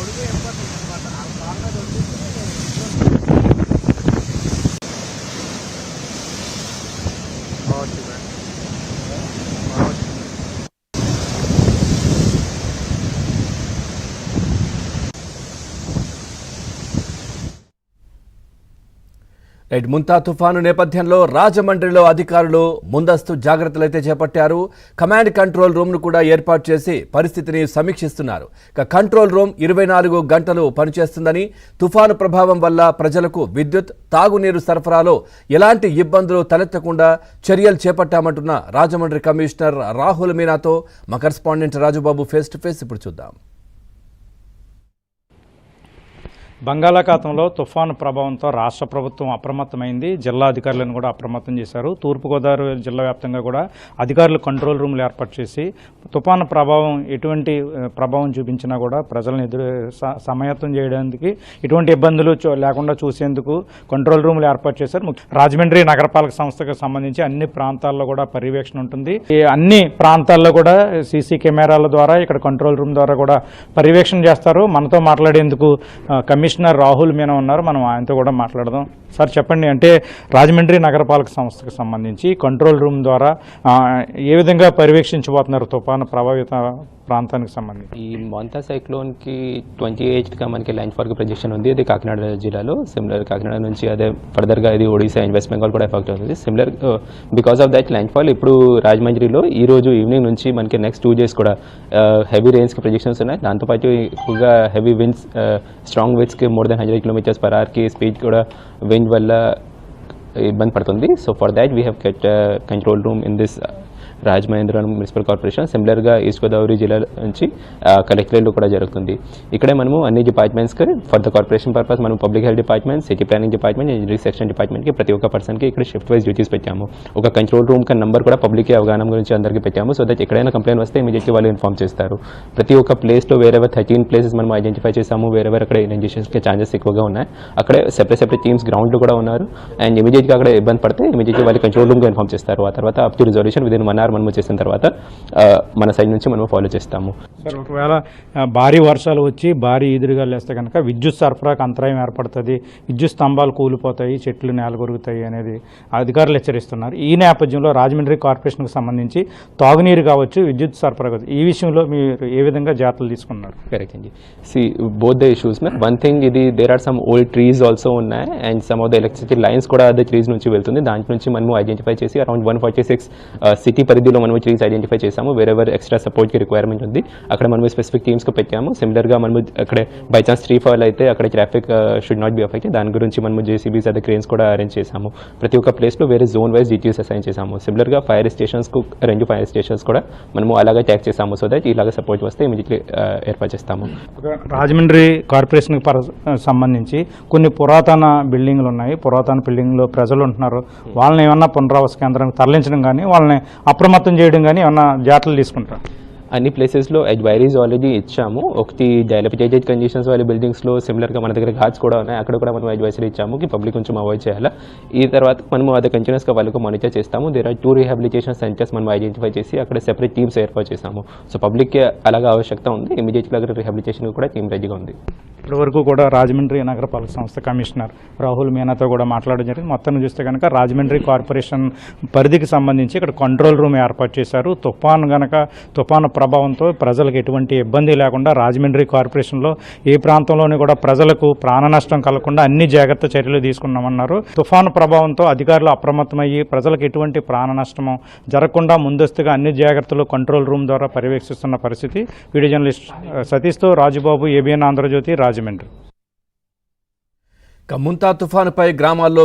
గొడుగు వెళ్ళిపోతుంది అనమాట. ఆ కార్ మీద వచ్చేసి రైట్. ముంతా తుఫాను నేపథ్యంలో రాజమండ్రిలో అధికారులు ముందస్తు జాగ్రత్తలైతే చేపట్టారు. కమాండ్ కంట్రోల్ రూమ్ను కూడా ఏర్పాటు చేసి పరిస్థితిని సమీక్షిస్తున్నారు. కంట్రోల్ రూమ్ 24 గంటలు పనిచేస్తుందని, తుఫాను ప్రభావం వల్ల ప్రజలకు విద్యుత్, తాగునీరు సరఫరాలో ఎలాంటి ఇబ్బందులు తలెత్తకుండా చర్యలు చేపట్టామంటున్న రాజమండ్రి కమిషనర్ రాహుల్ మీనాతో మా correspondent Rajubabu face to face ఇప్పుడు చూద్దాం. బంగాళాఖాతంలో తుఫాను ప్రభావంతో రాష్ట్ర ప్రభుత్వం అప్రమత్తమైంది. జిల్లా అధికారులను కూడా అప్రమత్తం చేశారు. తూర్పుగోదావరి జిల్లా వ్యాప్తంగా కూడా అధికారులు కంట్రోల్ రూమ్లు ఏర్పాటు చేసి తుఫాను ప్రభావం ఎటువంటి ప్రభావం చూపించినా కూడా ప్రజలను సమాయత్తం చేయడానికి ఎటువంటి ఇబ్బందులు లేకుండా చూసేందుకు కంట్రోల్ రూమ్లు ఏర్పాటు చేశారు. రాజమండ్రి నగరపాలక సంస్థకు సంబంధించి అన్ని ప్రాంతాల్లో కూడా పర్యవేక్షణ ఉంటుంది. ఈ అన్ని ప్రాంతాల్లో కూడా సీసీ కెమెరాల ద్వారా ఇక్కడ కంట్రోల్ రూమ్ ద్వారా కూడా పర్యవేక్షణ చేస్తారు. మనతో మాట్లాడేందుకు కమిషనర్ రాహుల్ మీనా ఉన్నారు. మనం ఆయనతో కూడా మాట్లాడదాం. సార్ చెప్పండి, అంటే రాజమండ్రి నగరపాలక సంస్థకు సంబంధించి కంట్రోల్ రూమ్ ద్వారా ఏ విధంగా పర్యవేక్షించబోతున్నారు తుఫాను ప్రభావిత ప్రాంతానికి సంబంధించి? ఈ మొంతా సైక్లోన్కి 28గా మనకి ల్యాండ్ ఫాల్కి ప్రొజెక్షన్ ఉంది. అది కాకినాడ జిల్లాలో. సిమిలర్ కాకినాడ నుంచి అదే ఫర్దర్గా ఇది ఒడిశా అండ్ వెస్ట్ బెంగాల్ కూడా ఎఫెక్ట్ అవుతుంది. Similar because of that land fall ఇప్పుడు రాజమండ్రిలో ఈ రోజు ఈవినింగ్ నుంచి మనకి నెక్స్ట్ 2 days కూడా హెవీ రెయిన్స్కి ప్రొజెక్షన్స్ ఉన్నాయి. దాంతోపాటు ఎక్కువగా హెవీ విండ్స్, స్ట్రాంగ్ విండ్స్కి more than 100 km/h స్పీడ్ కూడా విండ్ వల్ల ఇబ్బంది పడుతుంది. So for that we have kept control room in this Rajamahendravaram municipal corporation. సిమిలర్గా ఈస్ట్ గోదావరి జిల్లా నుంచి కలెక్టరేట్లో కూడా జరుగుతుంది. ఇక్కడే మనము అన్ని డిపార్ట్మెంట్స్కి ఫర్ ద కార్పొరేషన్ పర్పస్ మనం public health department, city planning department, engineering section డిపార్ట్మెంట్కి ప్రతి ఒక్క పర్సన్కి ఇక్కడ షిఫ్ట్ వైజ్ డ్యూటీస్ పెట్టాము. ఒక కంట్రోల్ రూమ్ కా నంబర్ కూడా పబ్లిక్ అవగాహన గురించి అందరికీ పెట్టాము. సో దట్ ఎక్కడైనా కంప్లైంట్ వస్తే ఇమీడియట్లీ వాళ్ళు ఇన్ఫార్మ్ చేస్తారు. ప్రతి ఒక్క ప్లేస్లో వేరెవర్ 13 places మనం ఐడెంటిఫై చేసాము. వేరెవర్ అక్కడ ఇంజెక్షన్స్కి ఛాన్సెస్ ఎక్కువగా ఉన్నాయి. అక్కడే సెపరేట్ టీమ్స్ గ్రౌండ్లో కూడా ఉన్నారు. అండ్ ఇమీడియట్గా అక్కడ ఇబ్బంది పడితే ఇమీడియట్లీ వాళ్ళు కంట్రోల్ రూమ్గా ఇన్ఫార్మ్ చేస్తారు. ఆ తర్వాత up to resolution within 1 hour మనము చేసిన తర్వాత మన సైడ్ నుంచి మనం ఫాలో చేస్తాము. సార్, ఒకవేళ భారీ వర్షాలు వచ్చి భారీ ఈదురుగాలు వేస్తే కనుక విద్యుత్ సరఫరాకు అంతరాయం ఏర్పడుతుంది, విద్యుత్ స్తంభాలు కూలిపోతాయి, చెట్లు నేలగొరుగుతాయి అనేది అధికారులు హెచ్చరిస్తున్నారు. ఈ నేపథ్యంలో రాజమండ్రి కార్పొరేషన్కు సంబంధించి తాగునీరు కావచ్చు, విద్యుత్ సరఫరా కావచ్చు, ఈ విషయంలో మీరు ఏ విధంగా జాగ్రత్తలు తీసుకున్నారు? కరెక్ట్ అండి. See both the issues may one thing, ఇది there are some old trees also ఉన్నాయి and some of the electricity lines కూడా అదే ట్రీస్ నుంచి వెళ్తుంది. దాంట్ నుంచి మనము ఐడెంటిఫై చేసి అరౌండ్ 146 సిటీ పరిధిలో మనము ట్రీస్ ఐడెంటిఫై చేసాము. వేరెవర్ ఎక్స్ట్రా సపోర్ట్కి రిక్వైర్మెంట్ ఉంది అక్కడ మనం స్పెసిఫిక్ టీమ్స్కి పెట్టాము. సిమిలర్గా మనము అక్కడ బై ఛాన్స్ ట్రీ ఫాల్ అయితే అక్కడ traffic should not be affect. దాని గురించి మనము జేసీబీస్ అదే క్రేన్స్ కూడా అరేంజ్ చేసాము. ప్రతి ఒక్క ప్లేస్లో వేరే జోన్ వైజ్ డీటీఎస్ అసైన్ చేసాము. సిమిలర్గా ఫైర్ స్టేషన్స్కు 2 ఫైర్ స్టేషన్స్ కూడా మనము అలాగే ట్యాక్ చేసాము. సో దట్ ఇలాగ సపోర్ట్ వస్తే ఇమీడియట్లీ ఏర్పాటు చేస్తాము. రాజమండ్రి కార్పొరేషన్కి సంబంధించి కొన్ని పురాతన బిల్డింగ్లు ఉన్నాయి. పురాతన బిల్డింగ్లో ప్రజలు ఉంటున్నారు. వాళ్ళని ఏమన్నా పునరావాస కేంద్రానికి తరలించడం కానీ వాళ్ళని అప్రమత్తం చేయడం కానీ ఏమన్నా జాగ్రత్తలు తీసుకుంటారు? అన్ని ప్లేసెస్లో అడ్వైరీస్ ఆల్రెడీ ఇచ్చాము. ఒకటి డైలపిటేటెడ్ కండిషన్స్ వాళ్ళ బిల్డింగ్స్లో సిమిలర్గా మన దగ్గర ఘాట్స్ కూడా ఉన్నాయి. అక్కడ కూడా మనం అడ్వైజరీ ఇచ్చాము కి పబ్లిక్ కొంచెం అవాయిడ్ చేయాలా. ఈ తర్వాత మనము అది కంటిన్యూస్గా వాళ్ళకు మానిటర్ చేస్తాము. దేర్ ఆర్ 2 రీహాబిలిటేషన్ సెంటర్స్ మనం ఐడెంటిఫై చేసి అక్కడ సెపరేట్ టీమ్స్ ఏర్పాటు చేస్తాము. సో పబ్లిక్కి అలాగా ఆవశ్యకత ఉంది. ఇమీడియట్గా అక్కడ రీహాబిలిటేషన్ కూడా టీమ్ రెడీగా ఉంది. ఇప్పటివరకు కూడా రాజమండ్రి నగరపాలక సంస్థ కమిషనర్ రాహుల్ మీనాతో కూడా మాట్లాడడం జరిగింది. మొత్తం చూస్తే కనుక రాజమండ్రి కార్పొరేషన్ పరిధికి సంబంధించి ఇక్కడ కంట్రోల్ రూమ్ ఏర్పాటు చేశారు. తుఫాను ప్రభావంతో ప్రజలకు ఎటువంటి ఇబ్బంది లేకుండా రాజమండ్రి కార్పొరేషన్లో ఏ ప్రాంతంలోని కూడా ప్రజలకు ప్రాణ నష్టం కలగకుండా అన్ని జాగ్రత్త చర్యలు తీసుకున్నామన్నారు. తుఫాను ప్రభావంతో అధికారులు అప్రమత్తమయ్యి ప్రజలకు ఎటువంటి ప్రాణ నష్టము జరగకుండా ముందస్తుగా అన్ని జాగ్రత్తలు కంట్రోల్ రూమ్ ద్వారా పర్యవేక్షిస్తున్న పరిస్థితి. వీడియో జర్నలిస్ట్ సతీష్తో రాజుబాబు, ఏబిఎన్ ఆంధ్రజ్యోతి, రాజమండ్రి. ముంతా తుఫానుపై గ్రామాల్లో